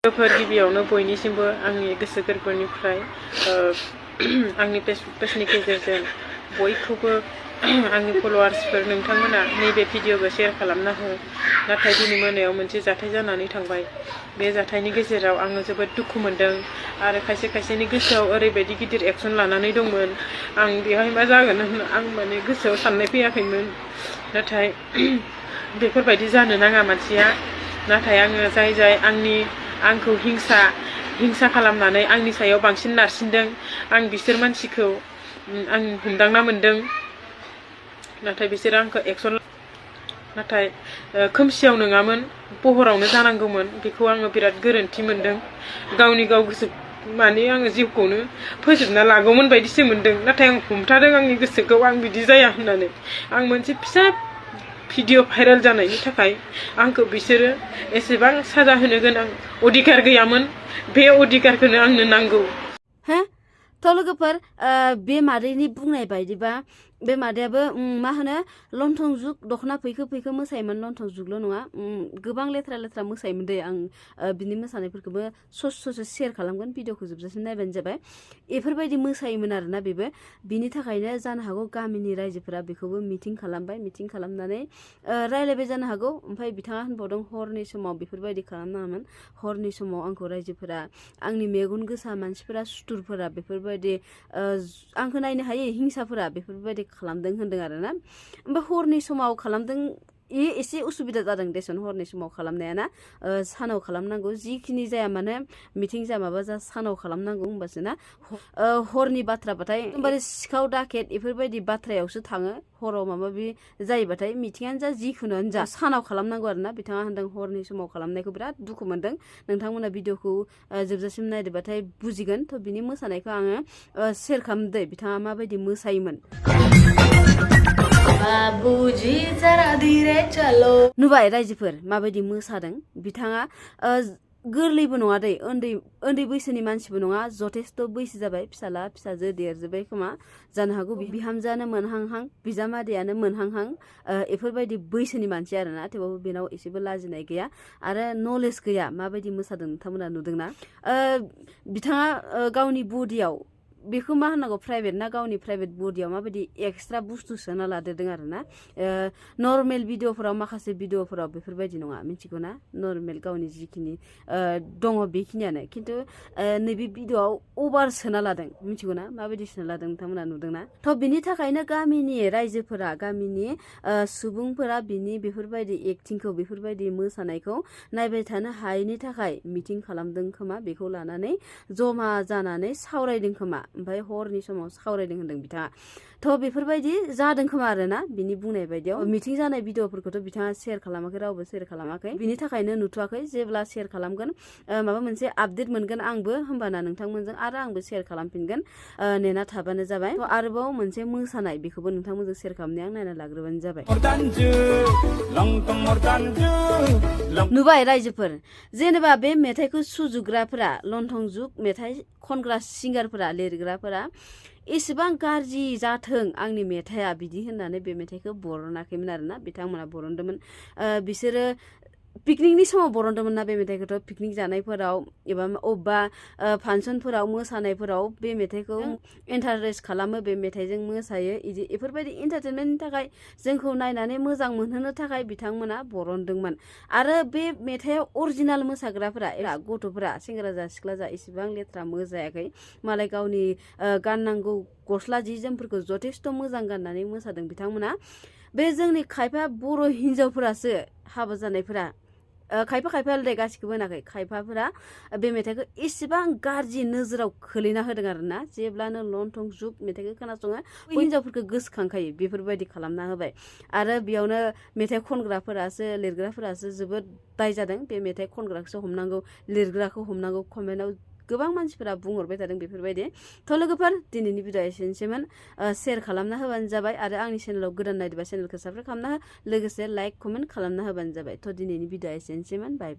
गिबियावनो बयनिसिमबो आंनि गोसो गोरबोनिफ्राय आंनि फेसबुक पेजनि गेजेरजों बयखौबो आंनि फलोवार्सफोर नोंथांमोना नैबे भिडिअखौ शेयार खालामना हो। नाथाय दिनै मोनायाव मोनसे जाथाय जानानै थांबाय। बे जाथायनि गेजेराव आङो जोबोद दुखु मोनदों आरो खायसे खायसेनि गोसोआव ओरैबायदि गिदिर एक्सन लानानै दंमोन। आं बेवहाय मा जागोन होनना आं माने गोसोआव साननाय फैयाखैमोन। नाथाय बेफोरबायदि जानो नाङा मानसिया। नाथाय आङो जाय आंखौ हिंसा खालामनानै आंनि सायाव बांसिन नारसिनदों, आं बिसोर मानसिखौ आं हमदांना मोनदों। नाथाय बिसोर आंखौ एक्सन नाथाय खोमसियाव नङामोन, पहरावनो जानांगौमोन। बेखौ आङो बिराद गोरोन्थि मोनदों। गावनि गाव गोसो माने आङो जिउखौनो फोजोबना लागौमोन बायदिसो मोनदों। नाथाय आं हमथादों आंनि गोसोखौ, आं बिदि जाया होननानै। आं मोनसे फिसा भिडिअ भाइरेल जानायनि थाखाय आंखौ बिसोरो एसेबां साजा होनो गोनां अधिकार गैयामोन। बे अधिकारखौनो आंनो नांगौ। थ' लोगोफोर, बे मादैनि बुंनाय बायदिबा बे मादैयाबो मा होनो लन्थं जुग दख'ना फैखो मोसायोमोन। लन्थं जुगल' नङा, गोबां लेथ्रा मोसायोमोन दै। आं बिनि मोसानायफोरखौबो ससे शेयार खालामगोन, भिडिअखौ जोबजासिम नायबानो जाबाय। बेफोरबायदि मोसायोमोन आरोना बेबो। बिनि थाखायनो जानो हागौ गामिनि रायजोफोरा बेखौबो मिटिं खालामबाय। मिटिं खालामनानै रायलायबाय जानो हागौ। ओमफ्राय बिथाङा होनबावदों हरनि समाव बेफोरबायदि खालामनाङामोन। हरनि समाव आंखौ रायजोफोरा, आंनि मेगन गोसा मानसिफोरा, सुथुरफोरा बेफोरबायदि आंखौ नायनो हायै हिंसाफोरा बेफोरबायदि खालामदों होनदों आरोना। ओमफ्राय हरनि समाव खालामदों, एसे उसुबिदा जादों देसन हरनि समाव खालामनाया ना। सानाव खालामनांगौ, जिखिनि जाया मानो मिटिं जा माबा जा सानाव खालामनांगौ, होमबासो ना। हरनि बाथ्राबाथाय एकदमबारे सिखाव दाखेट बेफोरबायदि बाथ्रायावसो थाङो। हराव माबा माबि जायोबाथाय मिटिङानो जा जिखुनुआनो जा सानाव खालामनांगौ आरोना। बिथाङा होनदों हरनि समाव खालामनायखौ बिराद दुखु मोनदों। नोंथांमोना भिडिअखौ जोबजासिम नायदोबाथाय बुजिगोन। थ' बिनि मोसानायखौ आङो शेयार खालामदो। बिथाङा माबायदि मोसायोमोन नुबाय रायजोफोर माबायदि मोसादों। बिथाङा गोरलैबो नङा दै, उन्दै बैसोनि मानसिबो नङा, जथेस्थ' बैसो जाबाय। फिसाला फिसाजो देरजोब्बाय खोमा, जानो हागौ बिहामजोआनो मोनहांहां, बिजामादैयानो मोनहांहां, बेफोरबायदि बैसोनि मानसि आरोना। थेवबाबो बेनाव एसेबो लाजिनाय गैया आरो नलेज गैया। माबायदि मोसादों नोंथांमोना नुदोंना। बिथाङा गावनि बडियाव बेखौ मा होनांगौ, प्राइभेट ना, गावनि प्राइभेट बडियाव माबायदि एक्सट्रा बुस्थु सोना लादेरदों आरोना। नर्मेल भिडिअफोराव, माखासे भिडिअफोराव बेफोरबायदि नङा, मिथिगौ ना। नर्मेल गावनि जिखिनि दङ बेखिनियानो। खिन्थु नैबे भिडिअआव अभार सोना लादों, मिथिगौ ना। माबायदि सोना लादों नोंथांमोना नुदोंना। थ' बिनि थाखायनो गामिनि रायजोफोरा, गामिनि सुबुंफोरा बिनि बेफोरबायदि एक्टिंखौ, बेफोरबायदि मोसानायखौ नायबाय थानो हायैनि थाखाय मिटिं खालामदों खोमा। बेखौ लानानै जमा जानानै सावरायदों खोमा। ओमफ्राय हरनि समाव सावरायदों होनदों बिथाङा। थ' बेफोरबायदि जादों खोमा आरोना बिनि बुंनाय बायदियाव। मिटिं जानाय भिडिअफोरखौथ' बिथाङा शेयार खालामाखै, रावबो शेयार खालामाखै। बिनि थाखायनो नुथ'वाखै। जेब्ला शेयार खालामगोन, माबा मोनसे आपडेट मोनगोन आंबो, होमबाना नोंथांमोनजों आरो आंबो शेयार खालामफिनगोन। नेना थाबानो जाबाय। आरोबाव मोनसे मोसानाय, बेखौबो नोंथांमोनजों शेयार खालामनाया नायना लाग्रोबानो जाबाय। नुबाय रायजोफोर, जेनेबा बे मेथाइखौ सुजुग्राफोरा, लन्थं जुग मेथाइ खनग्रा सिंगारफोरा, लिरग्राफोरा एसेबां गाज्रि जाथों आंनि मेथाइआ बिदि होननानै बे मेथाइखौ बरनाखैमोन आरोना। बिथांमोना बरनदोंमोन, बिसोरो पिकनिकनि समाव बरनदोंमोन ना बे मेथाइखौथ'। पिकनिक जानायफोराव एबा अबेबा फांसनफोराव, मोसानायफोराव बे मेथाइखौ इन्टारेस्ट खालामो, बे मेथाइजों मोसायो। इदि बेफोरबायदि इन्टारटेनमेन्टनि थाखाय, जोंखौ नायनानै मोजां मोनहोनो थाखाय बिथांमोना बरनदोंमोन। आरो बे मेथाइआव अरिजिनाल मोसाग्राफोरा, गथ'फोरा, सेंग्रा जा सिख्ला जा, इसेबां लेथ्रा मोसायाखै। मालाय गावनि गाननांगौ गस्ला जि जोमफोरखौ जथेस्थ' मोजां गाननानै मोसादों बिथांमोना। बे जोंनि खायफा बर' हिन्जावफोरासो, हाबा जानायफोरा, खायफायाल' दे, गासिखौबो होनाखै, खायफाफोरा बे मेथाइखौ एसेबां गाज्रि नोजोराव खोलैना होदों आरोना। जेब्लानो लन्थं जुग मेथाइखौ खोनासङो, हिन्जावफोरखौ गोसोखांखायो, बेफोरबायदि खालामना होबाय। आरो बेयावनो मेथाइ खनग्राफोरासो, लिरग्राफोरासो जोबोद दाय जादों। बे मेथाइ खनग्राखौसो हमनांगौ, लिरग्राखौ हमनांगौ। कमेन्टआव गोबां मानसिफोरा बुंहरबाय थादों बेफोरबायदि। थ' लोगोफोर, दिनैनि भिडिअ एसेनोसैमोन। शेयार खालामना होबानो जाबाय। आरो आंनि चेनेलाव गोदान नायदोंबा चेनेलखौ साबस्क्राइब खालामना हो, लोगोसे लाइक कमेन्ट खालामना होबानो जाबाय। थ' दिनैनि भिडिअ एसेनोसैमोन। बाय।